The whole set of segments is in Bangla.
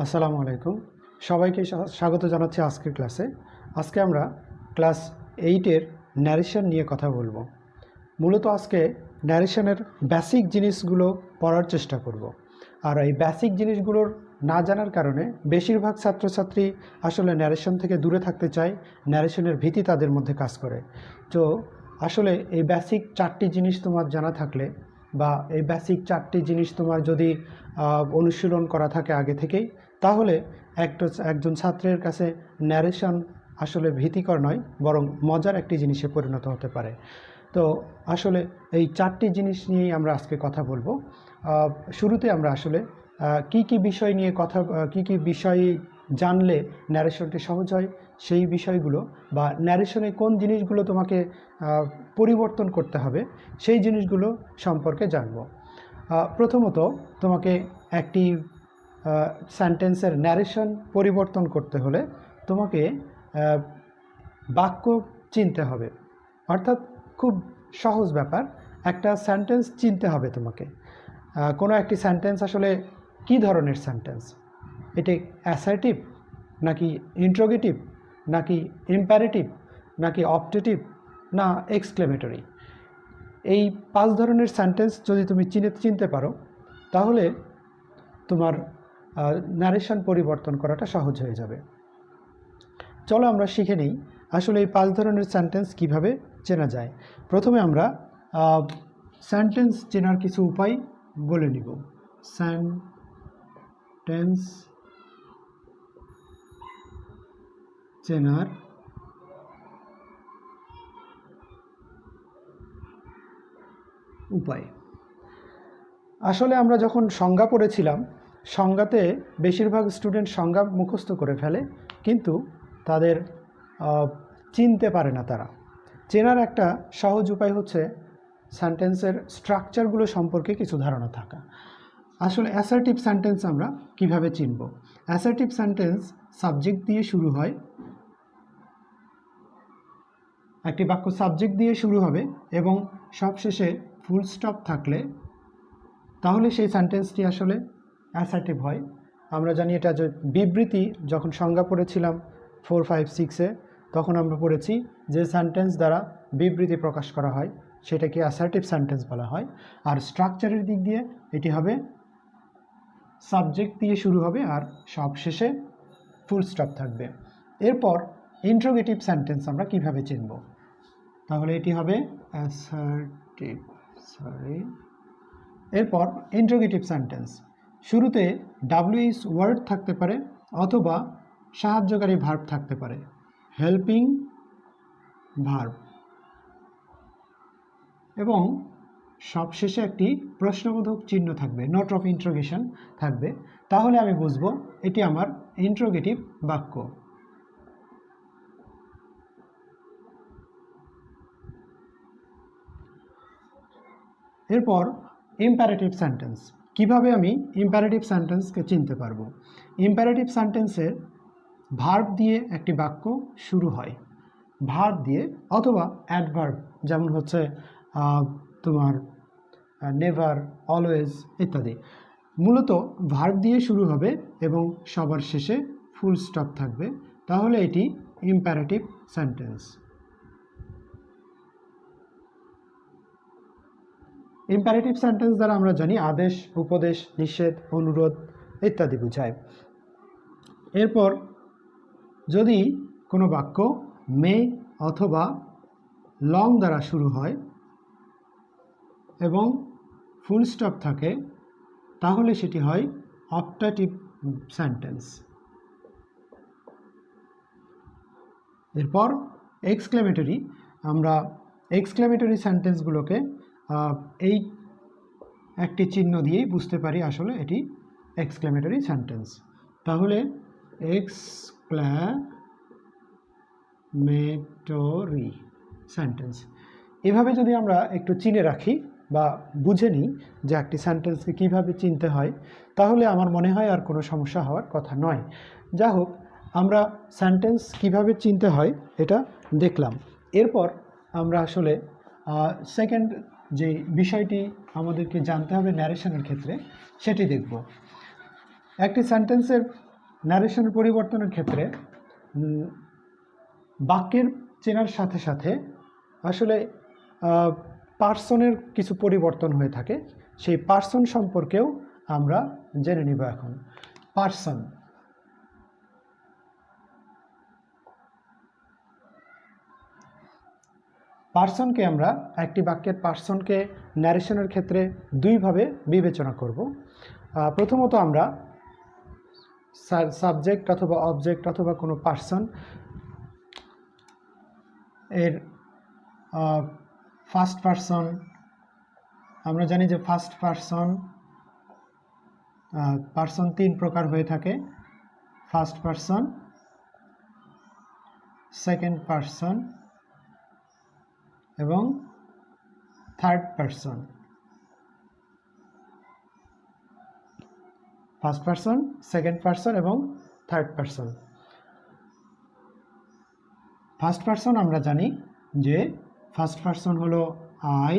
আসসালামু আলাইকুম। সবাইকে স্বাগত জানাচ্ছি আজকের ক্লাসে। আজকে আমরা ক্লাস 8-এর ন্যারেশন নিয়ে কথা বলবো। মূলত আজকে ন্যারেশনের বেসিক জিনিসগুলো পড়ার চেষ্টা করব। আর এই বেসিক জিনিসগুলোর না জানার কারণে বেশিরভাগ ছাত্রছাত্রী আসলে ন্যারেশন থেকে দূরে থাকতে চায়, ন্যারেশনের ভীতি তাদের মধ্যে কাজ করে। তো আসলে এই বেসিক 4টি জিনিস তোমার জানা থাকলে বা এই বেসিক 4টি জিনিস তোমার যদি অনুশীলন করা থাকে আগে থেকেই, তাহলে একজন ছাত্রের কাছে ন্যারেশন আসলে ভীতিকর নয়, বরং মজার একটি জিনিসে পরিণত হতে পারে। তো আসলে এই 4টি জিনিস নিয়েই আমরা আজকে কথা বলবো। শুরুতে আমরা আসলে কি বিষয় নিয়ে কি বিষয় জানলে ন্যারেশনটি সহজ হয় সেই বিষয়গুলো, বা ন্যারেশনে কোন জিনিসগুলো তোমাকে পরিবর্তন করতে হবে সেই জিনিসগুলো সম্পর্কে জানব। প্রথমত তোমাকে একটি সেন্টেন্সের ন্যারেশন পরিবর্তন করতে হলে তোমাকে বাক্য চিনতে হবে। অর্থাৎ খুব সহজ ব্যাপার, একটা সেন্টেন্স চিনতে হবে তোমাকে। কোনো একটি সেন্টেন্স আসলে কি ধরনের সেন্টেন্স, এটি অ্যাসার্টিভ নাকি ইন্ট্রোগেটিভ নাকি ইম্পারেটিভ নাকি অপটেটিভ না এক্সক্লেমেটরি। এই 5 ধরনের সেন্টেন্স যদি তুমি চিনতে পারো, তাহলে তোমার ন্যারেশন পরিবর্তন করাটা সহজ হয়ে যাবে। চলো আমরা শিখে নিই আসলে এই 5 ধরনের সেন্টেন্স কিভাবে চেনা যায়। প্রথমে আমরা সেন্টেন্স চেনার কিছু উপায় বলে নিব। সেন্টেন্স চেনার উপায়। আসলে আমরা যখন সংজ্ঞা পড়েছিলাম, সংজ্ঞাতে বেশিরভাগ স্টুডেন্ট সংজ্ঞা মুখস্থ করে ফেলে, কিন্তু তাদের চিনতে পারে না। তারা চেনার একটা সহজ উপায় হচ্ছে সেন্টেন্সের স্ট্রাকচারগুলো সম্পর্কে কিছু ধারণা থাকা। আসলে অ্যাসার্টিভ সেন্টেন্স আমরা কিভাবে চিনব? অ্যাসার্টিভ সেন্টেন্স সাবজেক্ট দিয়ে শুরু হয়, একটি বাক্য সাবজেক্ট দিয়ে শুরু হবে এবং সবশেষে ফুল স্টপ থাকলে তাহলে সেই সেন্টেন্সটি আসলে অ্যাসার্টিভ হয়। আমরা জানি এটা যে বিবৃতি, যখন সংজ্ঞা পড়েছিলাম 4, 5, 6-এ, তখন আমরা পড়েছি যে সেন্টেন্স দ্বারা বিবৃতি প্রকাশ করা হয় সেটাকে অ্যাসার্টিভ সেন্টেন্স বলা হয়। আর স্ট্রাকচারের দিক দিয়ে এটি হবে সাবজেক্ট দিয়ে শুরু হবে আর সবশেষে ফুল স্টপ থাকবে। এরপর ইন্ট্রোগেটিভ সেন্টেন্স আমরা কিভাবে চিনব? তাহলে এটি হবে অ্যাসার্টিভ, এরপর ইন্ট্রোগেটিভ সেন্টেন্স শুরুতে WH ওয়ার্ড থাকতে পারে অথবা সাহায্যকারী ভার্ব থাকতে পারে, হেল্পিং ভার্ব, এবং সবশেষে একটি প্রশ্নবোধক চিহ্ন থাকবে, নোট অফ ইন্ট্রোগেশন থাকবে। তাহলে আমি বুঝবো এটি আমার ইন্ট্রোগেটিভ বাক্য। এরপর ইম্পারেটিভ সেন্টেন্স। কিভাবে আমি ইম্পারেটিভ সেন্টেন্সকে চিনতে পারবো? ইম্পারেটিভ সেন্টেন্সের ভার্ব দিয়ে একটি বাক্য শুরু হয়, ভার্ব দিয়ে অথবা অ্যাডভার্ব, যেমন হচ্ছে তোমার নেভার, অলওয়েজ ইত্যাদি। মূলত ভার্ব দিয়ে শুরু হবে এবং সবার শেষে ফুল স্টপ থাকবে, তাহলে এটি ইম্পারেটিভ সেন্টেন্স। ইম্পারেটিভ সেন্টেন্স দ্বারা আমরা জানি আদেশ, উপদেশ, নিষেধ, অনুরোধ ইত্যাদি বোঝায়। এরপর যদি কোনো বাক্য মে অথবা লং দ্বারা শুরু হয় এবং ফুল স্টপ থাকে, তাহলে সেটি হয় অপটেটিভ সেন্টেন্স। এরপর এক্সক্লেমেটরি। আমরা এক্সক্লেমেটরি সেন্টেন্সগুলোকে এই একটি চিহ্ন দিয়েই বুঝতে পারি আসলে এটি এক্সক্লেমেটরি সেন্টেন্স। তাহলে এক্সক্লেমেটরি সেন্টেন্স। এভাবে যদি আমরা একটু চিনে রাখি বা বুঝে নিই যে একটি সেন্টেন্সকে কীভাবে চিনতে হয়, তাহলে আমার মনে হয় আর কোনো সমস্যা হওয়ার কথা নয়। যা হোক, আমরা সেন্টেন্স কিভাবে চিনতে হয় এটা দেখলাম। এরপর আমরা আসলে সেকেন্ড যে বিষয়টি আমাদেরকে জানতে হবে ন্যারেশনের ক্ষেত্রে সেটি দেখব। একটি সেন্টেন্সের ন্যারেশনের পরিবর্তনের ক্ষেত্রে বাক্যের চেনার সাথে সাথে আসলে পার্সনের কিছু পরিবর্তন হয়ে থাকে। সেই পার্সন সম্পর্কেও আমরা জেনে নিব এখন। পার্সন, পার্সনকে আমরা একটি বাক্যের পার্সনকে ন্যারেশনের ক্ষেত্রে দুইভাবে বিবেচনা করব। প্রথমত আমরা সাবজেক্ট অথবা অবজেক্ট অথবা কোনো পার্সন এর ফার্স্ট পার্সন, আমরা জানি যে ফার্স্ট পার্সন পার্সন 3 প্রকার হয়ে থাকে। ফার্স্ট পার্সন, সেকেন্ড পার্সন এবং third person. First person, second person এবং থার্ড পার্সন। ফার্স্ট পার্সন আমরা জানি যে ফার্স্ট পার্সন হলো আই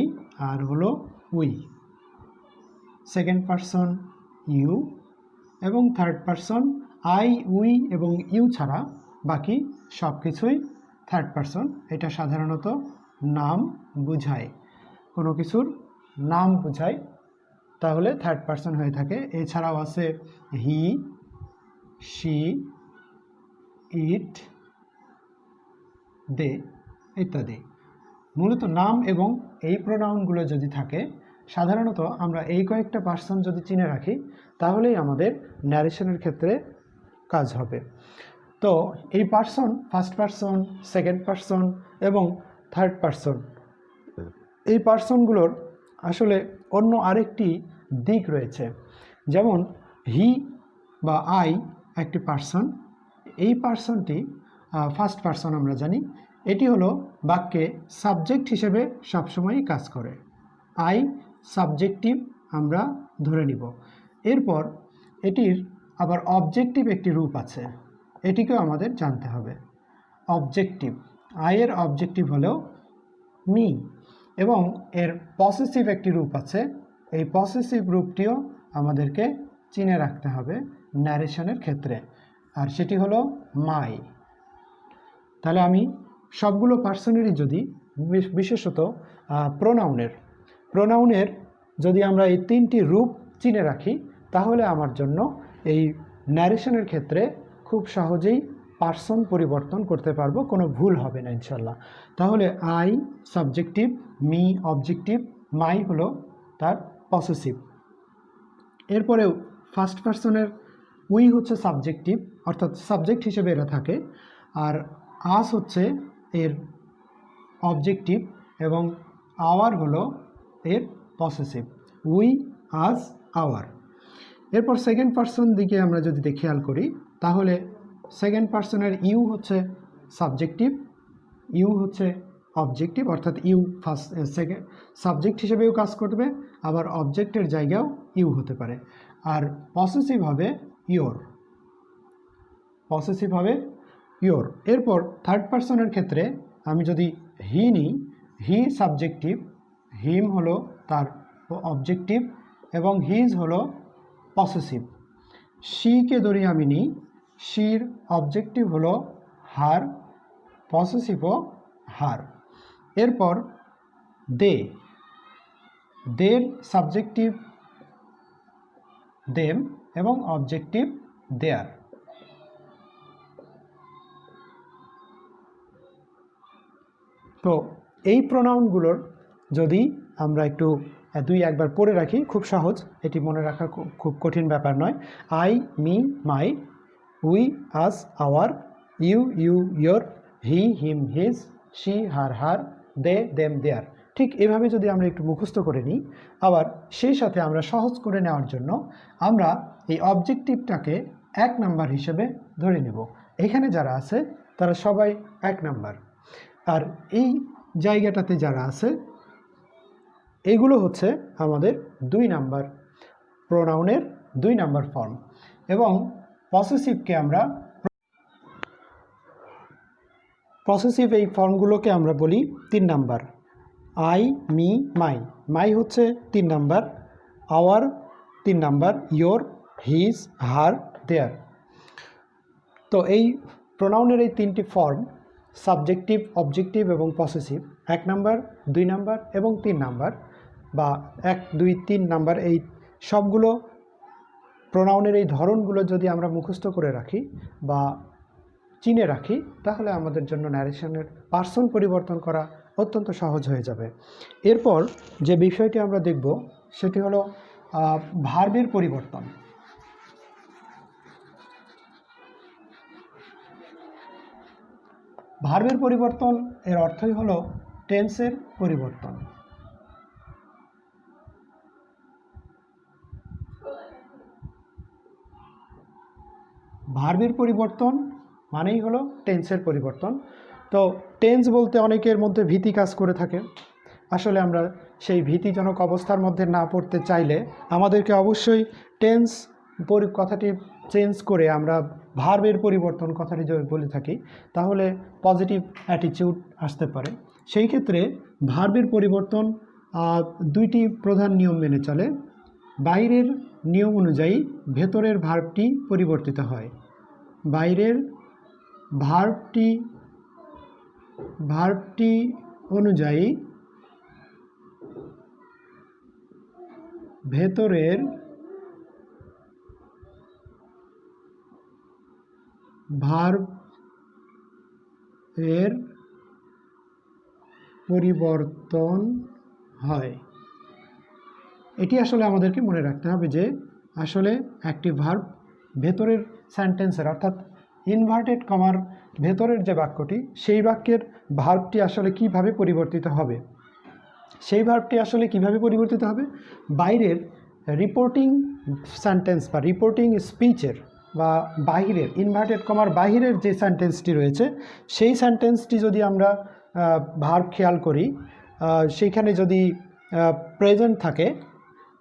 আর হলো উই, সেকেন্ড পার্সন ইউ এবং থার্ড পার্সন আই, উই এবং ইউ ছাড়া বাকি সব কিছুই থার্ড পার্সন। এটা সাধারণত নাম বোঝায়, কোনো কিছুর নাম বোঝায়, তাহলে থার্ড পার্সন হয়ে থাকে। এছাড়াও আছে হি, শি, ইট, দে ইত্যাদি। মূলত নাম এবং এই প্রোনাউনগুলো যদি থাকে, সাধারণত আমরা এই কয়েকটা পার্সন যদি চিনে রাখি তাহলেই আমাদের ন্যারেশনের ক্ষেত্রে কাজ হবে। তো এই person, first person, second person এবং থার্ড পার্সন, এই পার্সনগুলোর আসলে অন্য আরেকটি দিক রয়েছে। যেমন হি বা আই একটি পার্সন, এই পার্সনটি ফার্স্ট পার্সন আমরা জানি, এটি হলো বাক্যে সাবজেক্ট হিসেবে সবসময়ই কাজ করে। আই সাবজেক্টিভ আমরা ধরে নিব। এরপর এটির আবার অবজেক্টিভ একটি রূপ আছে, এটিকেও আমাদের জানতে হবে। অবজেক্টিভ, আয়ের অবজেক্টিভ হলো মি, এবং এর পসেসিভ একটি রূপ আছে, এই পসেসিভ রূপটিও আমাদেরকে চিনে রাখতে হবে ন্যারেশনের ক্ষেত্রে, আর সেটি হলো মাই। তাহলে আমি সবগুলো পার্সনেরই যদি বিশেষত প্রোনাউনের যদি আমরা এই 3টি রূপ চিনে রাখি তাহলে আমার জন্য এই ন্যারেশনের ক্ষেত্রে খুব সহজেই পার্সন পরিবর্তন করতে পারবো, কোনো ভুল হবে না ইনশাল্লাহ। তাহলে আই সাবজেক্টিভ, মি অবজেক্টিভ, মাই হলো তার পসেসিভ। এরপরেও ফার্স্ট পার্সনের উই হচ্ছে সাবজেক্টিভ, অর্থাৎ সাবজেক্ট হিসেবে এরা থাকে, আর আস হচ্ছে এর অবজেক্টিভ এবং আওয়ার হলো এর পসেসিভ। We, us, our. এরপর সেকেন্ড পার্সন দিকে আমরা যদি খেয়াল করি তাহলে সেকেন্ড পার্সনের ইউ হচ্ছে সাবজেক্টিভ, ইউ হচ্ছে অবজেক্টিভ, অর্থাৎ ইউ ফার্স্ট সেকেন্ড সাবজেক্ট হিসেবেও কাজ করবে, আবার অবজেক্টের জায়গাও ইউ হতে পারে। আর পসেসিভ হবে ইয়োর, পসেসিভ হবে ইয়োর। এরপর থার্ড পার্সনের ক্ষেত্রে আমি যদি হি নিই, হি সাবজেক্টিভ, হিম হলো তার অবজেক্টিভ এবং হিজ হলো পসেসিভ। শিকে ধরি আমি নিই, শির অবজেক্টিভ হলো হার, পসেসিভও হার। এরপর দে, দের সাবজেক্টিভ দেম এবং অবজেক্টিভ দেয়ার। তো এই প্রোনাউনগুলোর যদি আমরা একটু একবার পড়ে রাখি, খুব সহজ, এটি মনে রাখা খুব কঠিন ব্যাপার নয়। I, me, my, we, us, our, you, you, your, he, him, his, she, her, her, they, them, their. ঠিক এভাবে যদি আমরা একটু মুখস্থ করে নিই, আবার সেই সাথে আমরা সহজ করে নেওয়ার জন্য আমরা এই অবজেক্টিভটাকে 1 নাম্বার হিসেবে ধরে নেব। এখানে যারা আছে তারা সবাই 1 নাম্বার, আর এই জায়গাটাতে যারা আছে এগুলো হচ্ছে আমাদের 2 নাম্বার প্রোনাউনের 2 নাম্বার ফর্ম, এবং পসেসিভকে আমরা পসেসিভ এই ফর্মগুলোকে আমরা বলি 3 number. I, me, my, my হচ্ছে 3 number, our 3 number, your, his, her, their. তো এই প্রোনাউনের এই তিনটি ফর্ম সাবজেক্টিভ, অবজেক্টিভ এবং পসেসিভ, 1 নাম্বার, 2 নাম্বার এবং 3 নাম্বার বা 1, 2, 3 নাম্বার, এই সবগুলো প্রোনাউনের এই ধরনগুলো যদি আমরা মুখস্থ করে রাখি বা চিনে রাখি, তাহলে আমাদের জন্য ন্যারেশনের পার্সন পরিবর্তন করা অত্যন্ত সহজ হয়ে যাবে। এরপর যে বিষয়টি আমরা দেখব সেটি হলো ভার্বের পরিবর্তন। ভার্বের পরিবর্তন এর অর্থই হলো টেন্সের পরিবর্তন। ভার্বের পরিবর্তন মানেই হলো টেন্সের পরিবর্তন। তো টেন্স বলতে অনেকের মধ্যে ভীতি কাজ করে থাকে। আসলে আমরা সেই ভীতিজনক অবস্থার মধ্যে না পড়তে চাইলে আমাদেরকে অবশ্যই টেন্স কথাটি চেঞ্জ করে আমরা ভার্বের পরিবর্তন কথাটি যদি বলে থাকি, তাহলে পজিটিভ অ্যাটিটিউড আসতে পারে। সেই ক্ষেত্রে ভার্বের পরিবর্তন 2টি প্রধান নিয়ম মেনে চলে। বাইরের নিয়ম অনুযায়ী ভেতরের ভার্বটি পরিবর্তিত হয়। বাইরের ভার্বটি অনুযায়ী ভেতরের ভার্ব এর পরিবর্তন হয়। এটি আসলে আমাদেরকে মনে রাখতে হবে যে আসলে একটি ভার্ব ভেতরের সেন্টেন্সের অর্থাৎ ইনভার্টেড কমার ভেতরের যে বাক্যটি, সেই বাক্যের ভার্বটি আসলে কিভাবে পরিবর্তিত হবে। সেই ভার্বটি আসলে কিভাবে পরিবর্তিত হবে? বাইরের রিপোর্টিং সেন্টেন্স বা রিপোর্টিং স্পিচের বা বাহিরের ইনভার্টেড কমার বাহিরের যে সেন্টেন্সটি রয়েছে, সেই সেন্টেন্সটি যদি আমরা ভার্ব খেয়াল করি, সেইখানে যদি প্রেজেন্ট থাকে,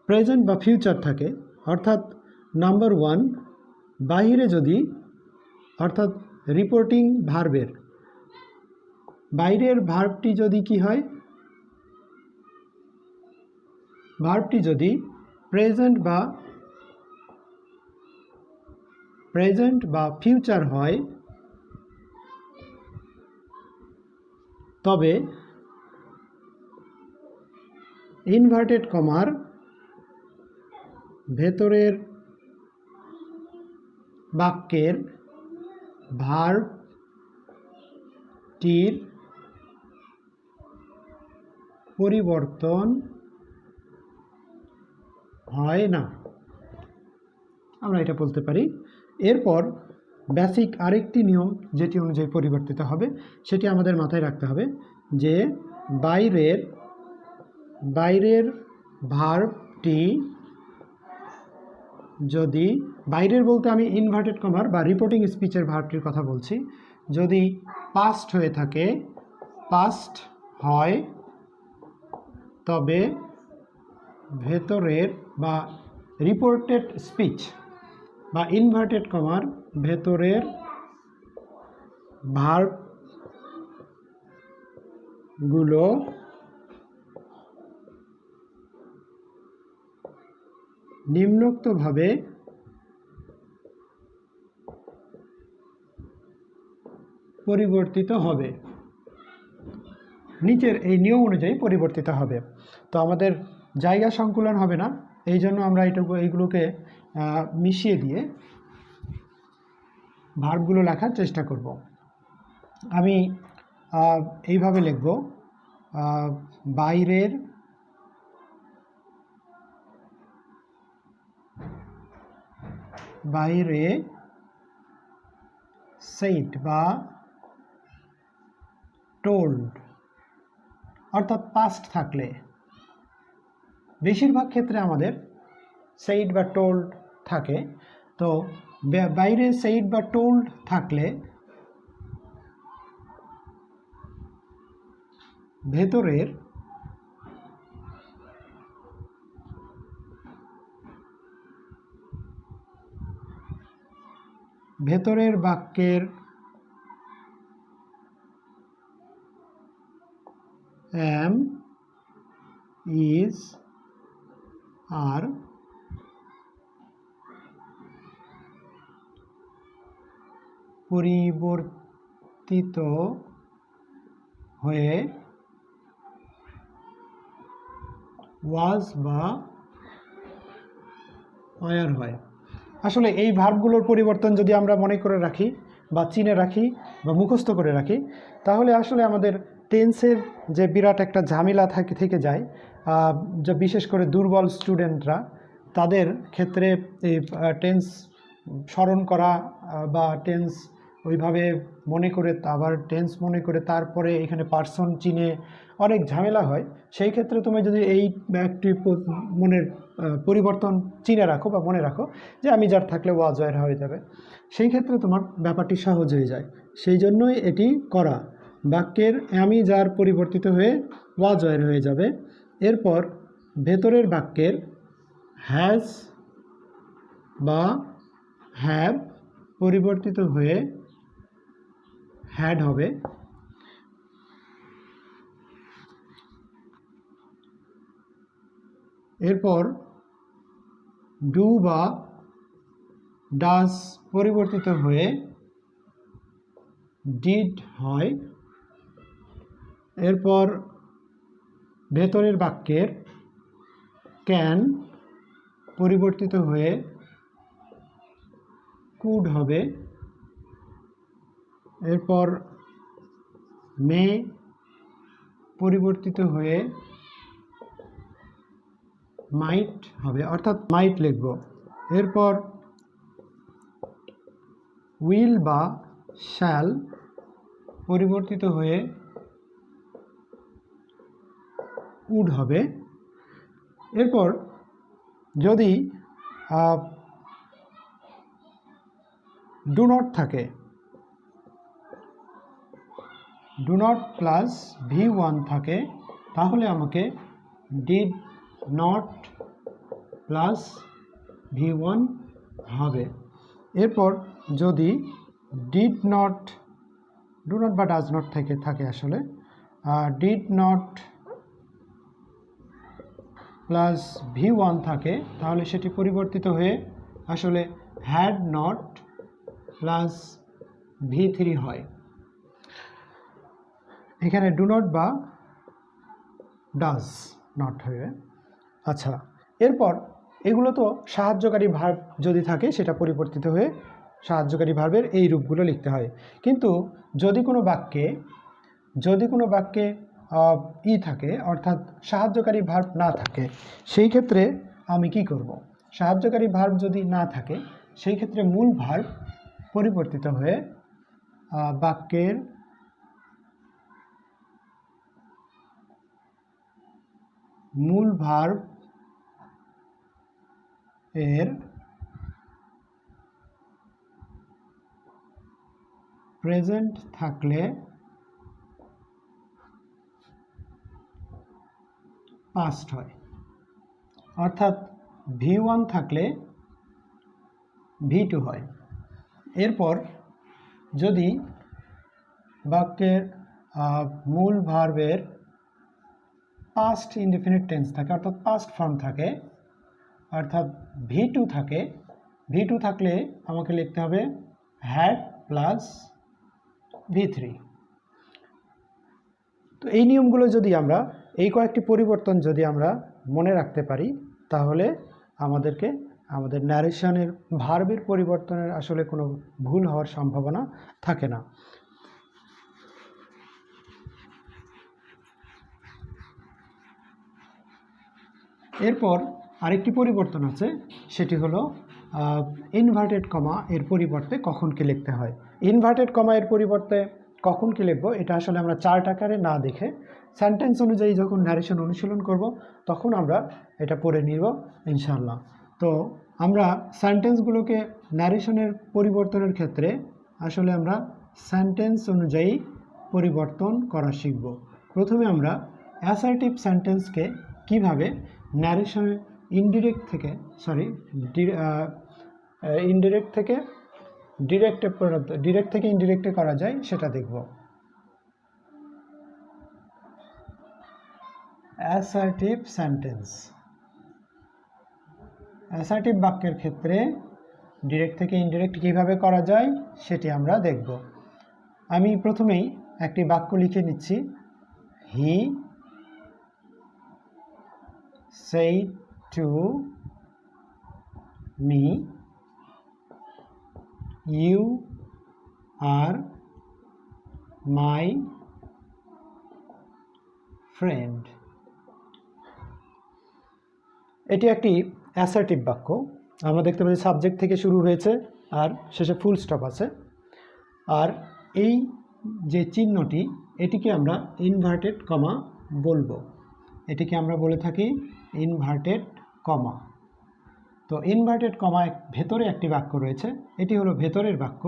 প্রেজেন্ট বা ফিউচার থাকে, অর্থাৎ নাম্বার 1 বাহিরে যদি, অর্থাৎ রিপোর্টিং ভার্বের বাইরের ভার্বটি যদি কি হয়, ভার্বটি যদি প্রেজেন্ট বা ফিউচার হয়, তবে ইনভার্টেড কমার ভেতরের বাক্যের ভার্বটির পরিবর্তন হয় না, আমরা এটা বলতে পারি। এরপর বেসিক আরেকটি নিয়ম যেটি অনুযায়ী পরিবর্তিত হবে, সেটি আমাদের মাথায় রাখতে হবে যে বাইরের ভার্বটি যদি, বাইরের বলতে আমি ইনভার্টেড কমার বা রিপোর্টিং স্পিচের ভার্বটির কথা বলছি, যদি পাস্ট হয়ে থাকে, পাস্ট হয়, তবে ভেতরের বা রিপোর্টেড স্পিচ বা ইনভার্টেড কমার ভেতরের ভার্বগুলো নিম্নোক্তভাবে পরিবর্তিত হবে, নিচের এই নিয়ম অনুযায়ী পরিবর্তিত হবে। তো আমাদের জায়গা সংকুলন হবে না, এই জন্য আমরা এইগুলোকে মিশিয়ে দিয়ে ভার্বগুলো লেখার চেষ্টা করব। আমি এইভাবে লিখব, বাইরে সেইড বা টোল্ড, অর্থাৎ পাস্ট থাকলে, বেশিরভাগ ক্ষেত্রে আমাদের সেইড বা টোল্ড থাকে। তো বাইরে সেইড বা টোল্ড থাকলে ভেতরের বাক্যের am, is, are পরিবর্তিত হয়ে ওয়াজ বা ওয়ার হয়। আসলে এই ভার্বগুলোর পরিবর্তন যদি আমরা মনে করে রাখি বা চিনে রাখি বা মুখস্থ করে রাখি, তাহলে আসলে আমাদের টেন্সের যে বিরাট একটা ঝামেলা থেকে যায়, যে বিশেষ করে দুর্বল স্টুডেন্টরা, তাদের ক্ষেত্রে এই টেন্স স্মরণ করা বা টেন্স ওইভাবে মনে করে আবার টেন্স মনে করে তারপরে এখানে পার্সন চিনে অনেক ঝামেলা হয়। সেই ক্ষেত্রে তুমি যদি এই একটি মনের পরিবর্তন চিনে রাখো বা মনে রাখো যে আমি যার থাকলে ওয়াজ ওয়ার হয়ে যাবে, সেই ক্ষেত্রে তোমার ব্যাপারটি সহজ হয়ে যায়। সেই জন্যই এটি করা। বাক্যের আমি যার পরিবর্তিত হয়ে ওয়াজ ওয়ার হয়ে যাবে। এরপর ভেতরের বাক্যের হ্যাজ বা হ্যাভ পরিবর্তিত হয়ে হ্যাড হবে। এরপর ডু বা ডাজ পরিবর্তিত হয়ে ডিড হয়। এরপর ভেতরের বাক্যের ক্যান পরিবর্তিত হয়ে কুড হবে। এরপর মে পরিবর্তিত হয়ে মাইট হবে, অর্থাৎ মাইট লিখব। এরপর উইল বা শ্যাল পরিবর্তিত হয়ে উড হবে। এরপর যদি ডু নট থাকে, ডু নট প্লাস V1 থাকে, তাহলে আমাকে ডিড নট প্লাস V1 হবে। এরপর যদি ডিড নট, ডু নট বা ডাজ নট থাকে আসলে ডিড নট প্লাস V1 থাকে, তাহলে সেটি পরিবর্তিত হয়ে আসলে হ্যাড নট প্লাস V3 হয়। এখানে ডু নট বা ডাজ নট হবে। আচ্ছা, এরপর এগুলো তো সাহায্যকারী ভার্ব যদি থাকে সেটা পরিবর্তিত হয়ে সাহায্যকারী ভার্বের এই রূপগুলো লিখতে হয়। কিন্তু যদি কোনো বাক্যে থাকে, অর্থাৎ সাহায্যকারী ভার্ব না থাকে, সেই ক্ষেত্রে আমি কি করব? সাহায্যকারী ভার্ব যদি না থাকে, সেই ক্ষেত্রে মূল ভার্ব পরিবর্তিত হয়ে বাক্যের মূল ভার্ব এর প্রেজেন্ট থাকলে পাস্ট হয়, অর্থাৎ V1 থাকলে V2 হয়। এরপর যদি বাক্যের মূল ভার্বের পাস্ট ইনডেফিনিট টেন্স থাকে, অর্থাৎ পাস্ট ফর্ম থাকে, অর্থাৎ V2 থাকে, V2 থাকলে আমাকে লিখতে হবে হ্যাড প্লাস V3। তো এই নিয়মগুলো যদি আমরা, এই কয়েকটি পরিবর্তন যদি আমরা মনে রাখতে পারি, তাহলে আমাদের ন্যারেশনের ভার্বের পরিবর্তনের আসলে কোনো ভুল হওয়ার সম্ভাবনা থাকে না। এরপর আরেকটি পরিবর্তন আছে, সেটি হলো ইনভার্টেড কমা এর পরিবর্তে কখন কি লিখতে হয়। ইনভার্টেড কমা এর পরিবর্তে কখন কি লিখব, এটা আসলে আমরা চার্ট আকারে না দেখে সেন্টেন্স অনুযায়ী যখন ন্যারেশন অনুশীলন করব, তখন আমরা এটা পড়ে নিব ইনশাআল্লাহ। তো আমরা সেন্টেন্সগুলোকে ন্যারেশনের পরিবর্তনের ক্ষেত্রে আসলে আমরা সেন্টেন্স অনুযায়ী পরিবর্তন করা শিখব। প্রথমে আমরা অ্যাসার্টিভ সেন্টেন্সকে কিভাবে ন্যারেশনের ইনডিরেক্ট থেকে ডিরেক্ট থেকে ইনডিরেক্টে করা যায় সেটা দেখব। অ্যাসার্টিভ সেন্টেন্স, অ্যাসার্টিভ বাক্যের ক্ষেত্রে ডিরেক্ট থেকে ইনডিরেক্ট কীভাবে করা যায় সেটি আমরা দেখব। আমি প্রথমেই একটি বাক্য লিখে নিচ্ছি। হি said to me, you are my friend. এটি একটি অ্যাসার্টিভ বাক্য। আমরা দেখতে পাচ্ছি সাবজেক্ট থেকে শুরু হয়েছে আর শেষে ফুল স্টপ আছে। আর এই যে চিহ্নটি এটিকে আমরা ইনভার্টেড কমা বলবো। এটিকে আমরা বলে থাকি ইনভার্টেড কমা। তো ইনভার্টেড কমা ভেতরে একটি বাক্য রয়েছে, এটি হলো ভেতরের বাক্য।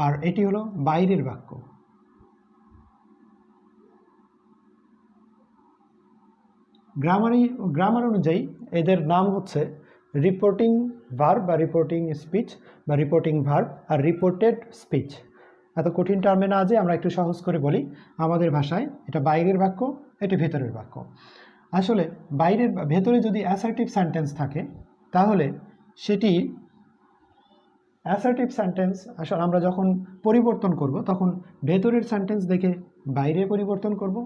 আর এটি হলো বাইরের বাক্য। গ্রামার অনুযায়ী এদের নাম হচ্ছে রিপোর্টিং ভার্ব বা রিপোর্টিং স্পিচ বা রিপোর্টিং ভার্ব আর রিপোর্টেড স্পিচ। এত কঠিন টার্মে না যে আমরা একটু সহজ করে বলি আমাদের ভাষায়, এটা বাইরের বাক্য, এটি ভেতরের বাক্য। আসলে ভেতরে যদি অ্যাসার্টিভ সেন্টেন্স থাকে তাহলে সেটি অ্যাসার্টিভ সেন্টেন্স আসলে আমরা যখন পরিবর্তন করব তখন ভেতরের সেন্টেন্স দেখে বাইরে পরিবর্তন করব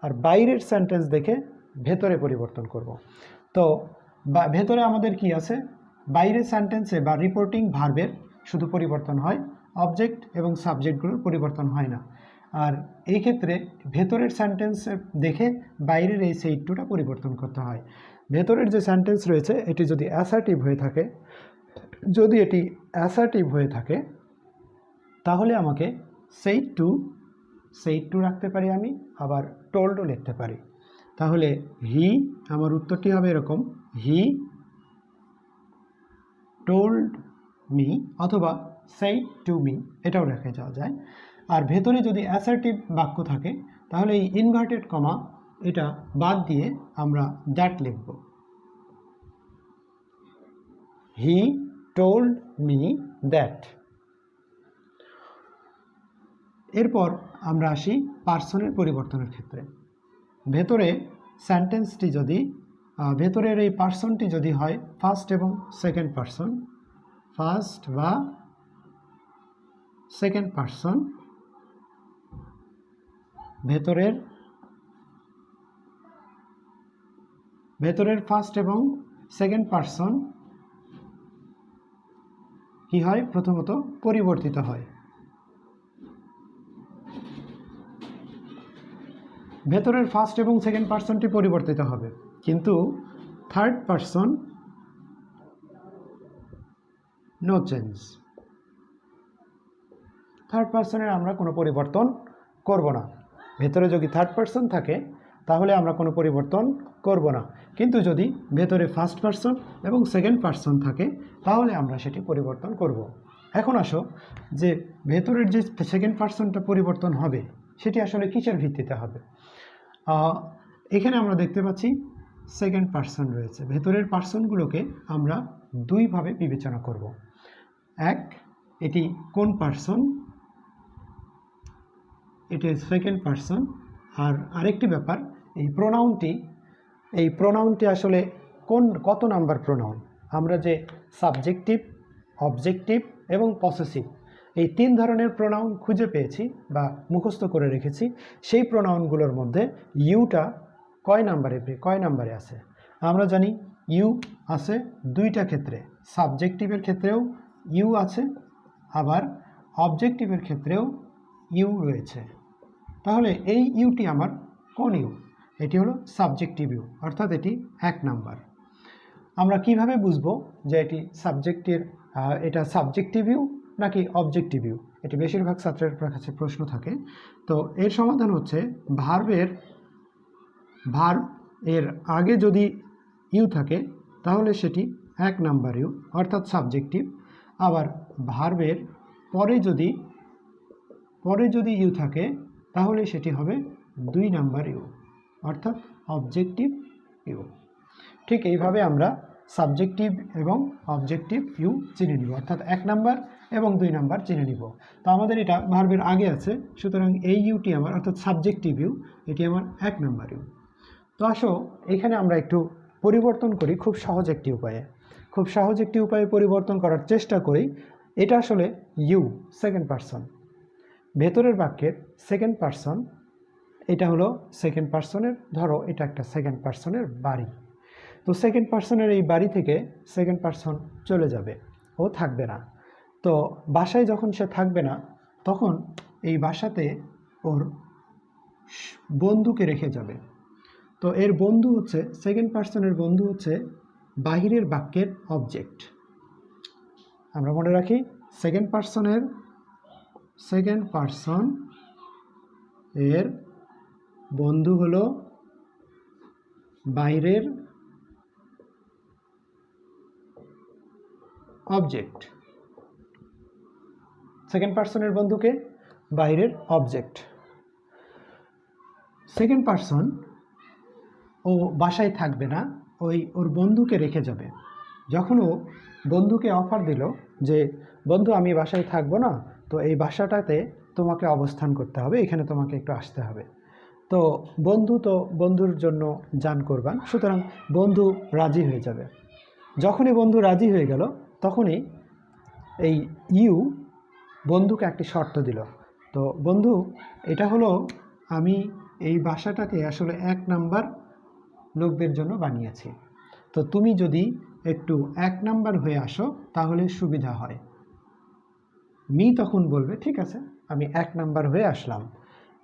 আর বাইরের সেন্টেন্স দেখে ভেতরে পরিবর্তন করব। তো ভেতরে আমাদের কি আছে, বাইরের সেন্টেন্সে বা রিপোর্টিং ভার্বের শুধু পরিবর্তন হয়, অবজেক্ট এবং সাবজেক্টগুলোর পরিবর্তন হয় না। আর এই ক্ষেত্রে ভেতরের সেন্টেন্স দেখে বাইরের এই সেইড টুটা পরিবর্তন করতে হয়। ভেতরের যে সেন্টেন্স রয়েছে এটি যদি অ্যাসার্টিভ হয়ে থাকে তাহলে আমাকে সেইড টু রাখতে পারি আমি, আবার টোল্ডও লিখতে পারি। তাহলে হি, আমার উত্তরটি হবে এরকম, হি টোল্ড মি অথবা সেইড টু মি, এটাও রেখে যাওয়া যায়। আর ভেতরে যদি অ্যাসার্টিভ বাক্য থাকে তাহলে এই ইনভার্টেড কমা এটা বাদ দিয়ে আমরা দ্যাট লিখব। হি টোল্ড মি দ্যাট। এরপর আমরা আসি পার্সনের পরিবর্তনের ক্ষেত্রে। ভেতরের এই পার্সনটি যদি হয় ফার্স্ট এবং সেকেন্ড পার্সন, ফার্স্ট বা সেকেন্ড পার্সন, ভেতরের ফার্স্ট এবং সেকেন্ড পার্সন কি হয়, প্রথমত পরিবর্তিত হয়। ভেতরের ফার্স্ট এবং সেকেন্ড পার্সনটি পরিবর্তিত হবে, কিন্তু third person no change. Third পার্সনের আমরা কোনো পরিবর্তন করব না। ভেতরে যদি থার্ড পার্সন থাকে তাহলে আমরা কোনো পরিবর্তন করব না, কিন্তু যদি ভেতরে ফার্স্ট পার্সন এবং সেকেন্ড পার্সন থাকে তাহলে আমরা সেটি পরিবর্তন করব। এখন আসো যে ভেতরের যে সেকেন্ড পার্সনটা পরিবর্তন হবে সেটি আসলে কিসের ভিত্তিতে হবে। এখানে আমরা দেখতে পাচ্ছি সেকেন্ড পার্সন রয়েছে। ভেতরের পার্সনগুলোকে আমরা দুইভাবে বিবেচনা করব। এক, এটি কোন পার্সন, এটি সেকেন্ড পার্সন। আর আরেকটি ব্যাপার, এই প্রোনাউনটি আসলে কত নাম্বার প্রোনাউন। আমরা যে সাবজেক্টিভ, অবজেক্টিভ এবং পসেসিভ এই তিন ধরনের প্রোনাউন খুঁজে পেয়েছি বা মুখস্থ করে রেখেছি, সেই প্রোনাউনগুলোর মধ্যে ইউটা কয় নাম্বারে আছে। আমরা জানি ইউ আছে দুইটা ক্ষেত্রে, সাবজেক্টিভের ক্ষেত্রেও ইউ আছে, আবার অবজেক্টিভের ক্ষেত্রেও ইউ রয়েছে। তাহলে এই ইউটি আমার কোন ইউ? এটি হলো সাবজেক্টিভ ইউ, অর্থাৎ এটি 1 নাম্বার। আমরা কিভাবে বুঝবো যে এটা সাবজেক্টিভ ইউ নাকি অবজেক্টিভ ইউ? এটি বেশিরভাগ ছাত্রের কাছে প্রশ্ন থাকে। তো এর সমাধান হচ্ছে ভার্ব এর আগে যদি ইউ থাকে তাহলে সেটি 1 নাম্বার ইউ, অর্থাৎ সাবজেক্টিভ। আবার ভার্বের পরে যদি ইউ থাকে তাহলে সেটি হবে 2 নাম্বার ইউ, অর্থাৎ অবজেক্টিভ ইউ। ঠিক এইভাবে আমরা সাবজেক্টিভ এবং অবজেক্টিভ ইউ চিনে নিব, অর্থাৎ 1 নাম্বার এবং 2 নাম্বার চিনে নিব। তো আমাদের এটা ভার্বের আগে আছে, সুতরাং এই ইউটি আমার, অর্থাৎ সাবজেক্টিভ ইউ, এটি আমার 1 নাম্বার ইউ। তো আসো এখানে আমরা একটু পরিবর্তন করি খুব সহজ একটি উপায়ে পরিবর্তন করার চেষ্টা করি। এটা আসলে ইউ সেকেন্ড পারসন, ভেতরের বাক্যের সেকেন্ড পারসন, এটা হলো সেকেন্ড পারসনের, ধরো এটা একটা সেকেন্ড পারসনের বাড়ি। তো সেকেন্ড পারসনের এই বাড়ি থেকে সেকেন্ড পারসন চলে যাবে, ও থাকবে না। তো বাসায় যখন সে থাকবে না তখন এই বাসাতে ওর বন্ধুকে রেখে যাবে। তো এর বন্ধু হচ্ছে, সেকেন্ড পারসনের বন্ধু হচ্ছে বাহিরের বাক্যের অবজেক্ট। আমরা মনে রাখি সেকেন্ড পারসন এর বন্ধু হলো বাইরের অবজেক্ট। সেকেন্ড পারসনের বন্ধুকে বাইরের অবজেক্ট। সেকেন্ড পারসন ও বাসায় থাকবে না, ওর বন্ধুকে রেখে যাবে। যখন ও বন্ধুকে অফার দিল যে বন্ধু আমি বাসায় থাকবো না, তো এই বাসাটাতে তোমাকে অবস্থান করতে হবে, এখানে তোমাকে একটু আসতে হবে। তো বন্ধুর জন্য জান কোরবান, সুতরাং বন্ধু রাজি হয়ে যাবে। যখনই বন্ধু রাজি হয়ে গেল তখনই এই ইউ বন্ধুকে একটি শর্ত দিল। তো বন্ধু, এটা হলো আমি এই বাসাটাকে আসলে 1 নাম্বার লোকদের জন্য বানিয়েছি, তো তুমি যদি একটু 1 নাম্বার হয়ে আসো তাহলে সুবিধা হয়। মি তখন বলবে ঠিক আছে আমি 1 নাম্বার হয়ে আসলাম।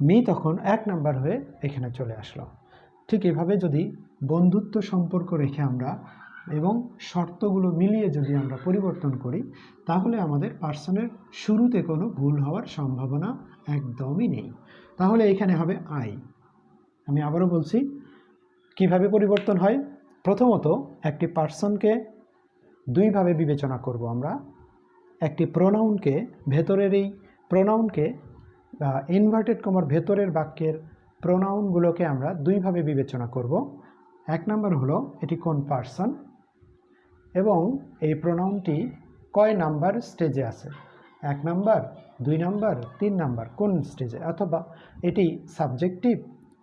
মি তখন 1 নাম্বার হয়ে এখানে চলে আসলো। ঠিক এভাবে যদি বন্ধুত্ব সম্পর্ক রেখে আমরা এবং শর্তগুলো মিলিয়ে যদি আমরা পরিবর্তন করি তাহলে আমাদের পার্সনের শুরুতে কোনো ভুল হওয়ার সম্ভাবনা একদমই নেই। তাহলে এখানে হবে আই। আমি আবারও বলছি কিভাবে পরিবর্তন হয়। প্রথমত একটি পার্সনকে দুইভাবে বিবেচনা করব আমরা। একটি প্রোনাউনকে, ভেতরের এই প্রোনাউনকে ইনভার্টেড কমার ভেতরের বাক্যের প্রোনাউনগুলোকে আমরা দুইভাবে বিবেচনা করব। 1 নাম্বার হলো এটি কোন পার্সন এবং এই প্রোনাউনটি কয় নাম্বার স্টেজে আছে, 1 নাম্বার, 2 নাম্বার, 3 নাম্বার, কোন স্টেজে, অথবা এটি সাবজেক্টিভ,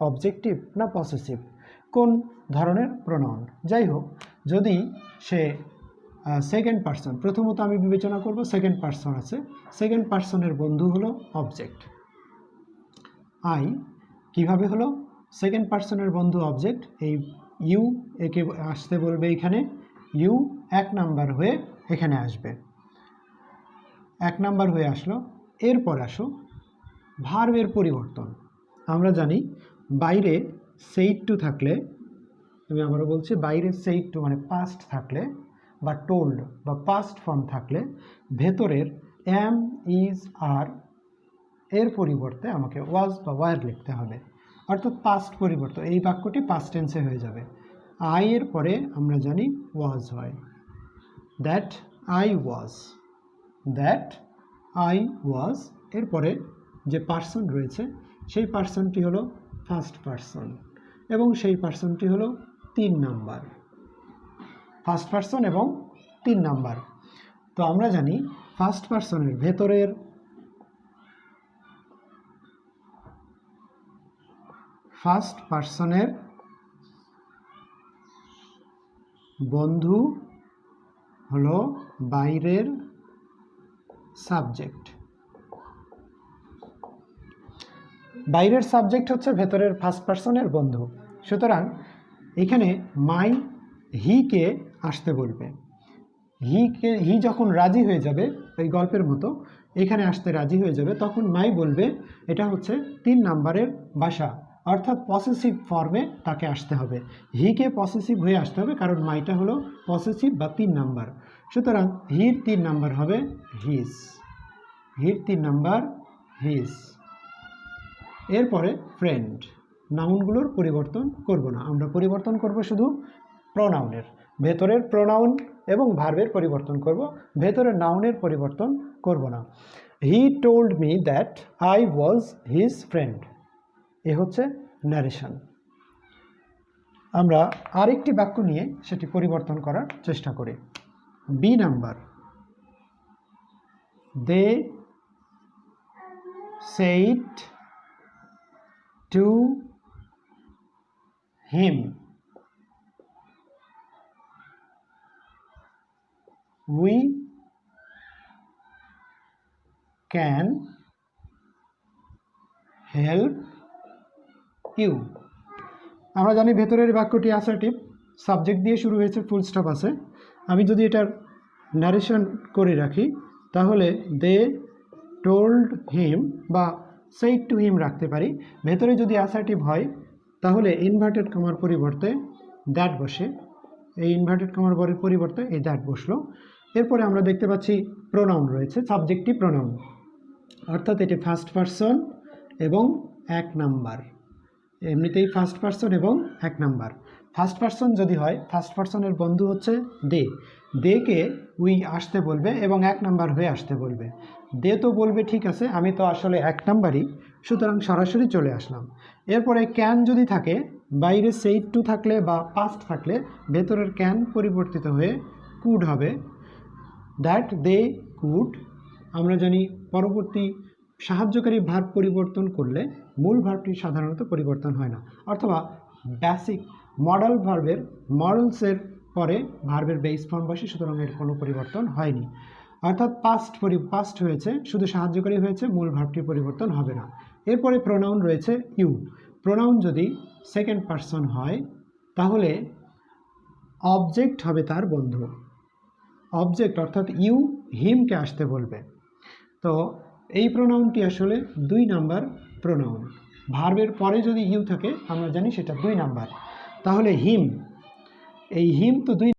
অবজেক্টিভ না পসেসিভ, কোন ধরনের প্রোনাউন। যাই হোক, যদি সে সেকেন্ড পারসন, প্রথমত আমি বিবেচনা করব সেকেন্ড পারসন আছে, সেকেন্ড পারসনের বন্ধু হলো অবজেক্ট আই। কিভাবে হলো? সেকেন্ড পারসনের বন্ধু অবজেক্ট, এই ইউ একে আসতে বলবে এখানে, ইউ 1 নাম্বার হয়ে এখানে আসবে, 1 নাম্বার হয়ে আসলো। এরপর আসো ভার্বের পরিবর্তন। আমরা জানি বাইরে সেইড টু থাকলে, আমি আবারও বলছি বাইরে সেইড টু মানে পাস্ট থাকলে বা টোল্ড বা পাস্ট ফর্ম থাকলে ভেতরের এম, ইজ, আর এর পরিবর্তে আমাকে ওয়াজ বা ওয়ার লিখতে হবে, অর্থাৎ পাস্ট পরিবর্তন। এই বাক্যটি পাস্ট টেন্সে হয়ে যাবে। আই এর পরে আমরা জানি ওয়াজ হয়, দ্যাট আই ওয়াজ। এরপরে যে পার্সন রয়েছে সেই পার্সনটি হলো ফার্স্ট পার্সন এবং সেই পার্সনটি হলো 3 নাম্বার, ফার্স্ট পার্সন এবং 3 নাম্বার। তো আমরা জানি ফার্স্ট পার্সনের ভেতরের ফার্স্ট পার্সনের বন্ধু হলো বাইরের সাবজেক্ট। বাইরের সাবজেক্ট হচ্ছে ভেতরের ফার্স্ট পার্সনের বন্ধু। সুতরাং এখানে মাই হিকে আসতে বলবে। হি যখন রাজি হয়ে যাবে, এই গল্পের মতো এখানে আসতে রাজি হয়ে যাবে, তখন মাই বলবে এটা হচ্ছে 3 নাম্বারের বাসা, অর্থাৎ পসেসিভ ফর্মে তাকে আসতে হবে। হিকে পসেসিভ হয়ে আসতে হবে কারণ মাইটা হলো পসেসিভ বা 3 নাম্বার। সুতরাং হির 3 নাম্বার হবে হিজ, হির 3 নাম্বার হিজ। এরপরে ফ্রেন্ড। নাউনগুলোর পরিবর্তন করব না, আমরা পরিবর্তন করব শুধু প্রোনাউনের। ভেতরের প্রোনাউন এবং ভার্বের পরিবর্তন করব, ভেতরের নাউনের পরিবর্তন করব না। He told me that I was his friend. এ হচ্ছে ন্যারেশন। আমরা আরেকটি বাক্য নিয়ে সেটি পরিবর্তন করার চেষ্টা করি। B number, they said to him, we can help you। আমরা জানি ভেতরের বাক্যটি অ্যাসার্টিভ, সাবজেক্ট দিয়ে শুরু হয়েছে, ফুল স্টপ আছে। আমি যদি এটার ন্যারেশন করে রাখি তাহলে দে টোল্ড হিম বা সেইড টু হিম রাখতে পারি। ভেতরে যদি অ্যাসার্টিভ হয় তাহলে ইনভার্টেড কমার পরিবর্তে দ্যাট বসে, এই ইনভার্টেড কমার পরিবর্তে এই দ্যাট বসলো। এরপরে আমরা দেখতে পাচ্ছি প্রোনাউন রয়েছে, সাবজেক্টিভ প্রোনাউন, অর্থাৎ এটি ফার্স্ট পারসন এবং এক নাম্বার। এমনিতেই ফার্স্ট পারসন এবং এক নাম্বার। ফার্স্ট পারসন যদি হয়, ফার্স্ট পারসনের বন্ধু হচ্ছে দে, দেকে উই আসতে বলবে এবং এক নাম্বার হয়ে আসতে বলবে। দে তো বলবে ঠিক আছে, আমি তো আসলে এক নাম্বারই, সুতরাং সরাসরি চলে আসলাম। এরপরে ক্যান যদি থাকে, বাইরে সেইড টু থাকলে বা পাস্ট থাকলে ভেতরের ক্যান পরিবর্তিত হয়ে কুড হবে, দ্যাট দে কুড। আমরা জানি পরবর্তী সাহায্যকারী ভার্ব পরিবর্তন করলে মূল ভার্বটি সাধারণত পরিবর্তন হয় না, অথবা বেসিক মডেল ভার্বের মডেলসের পরে ভার্বের বেস ফর্ম বসে, সুতরাং এর কোনো পরিবর্তন হয়নি। অর্থাৎ পাস্ট হয়েছে, শুধু সাহায্যকারী হয়েছে, মূল ভার্বটির পরিবর্তন হবে না। এরপরে প্রোনাউন রয়েছে ইউ। প্রোনাউন যদি সেকেন্ড পারসন হয় তাহলে অবজেক্ট হবে তার বন্ধু। অবজেক্ট অর্থাৎ ইউ হিমকে আসতে বলবে। তো এই প্রোনাউনটি আসলে 2 নাম্বার প্রোনাউন। ভার্বের পরে যদি ইউ থাকে আমরা জানি সেটা 2 নাম্বার। তাহলে হিম, এই হিম তো 2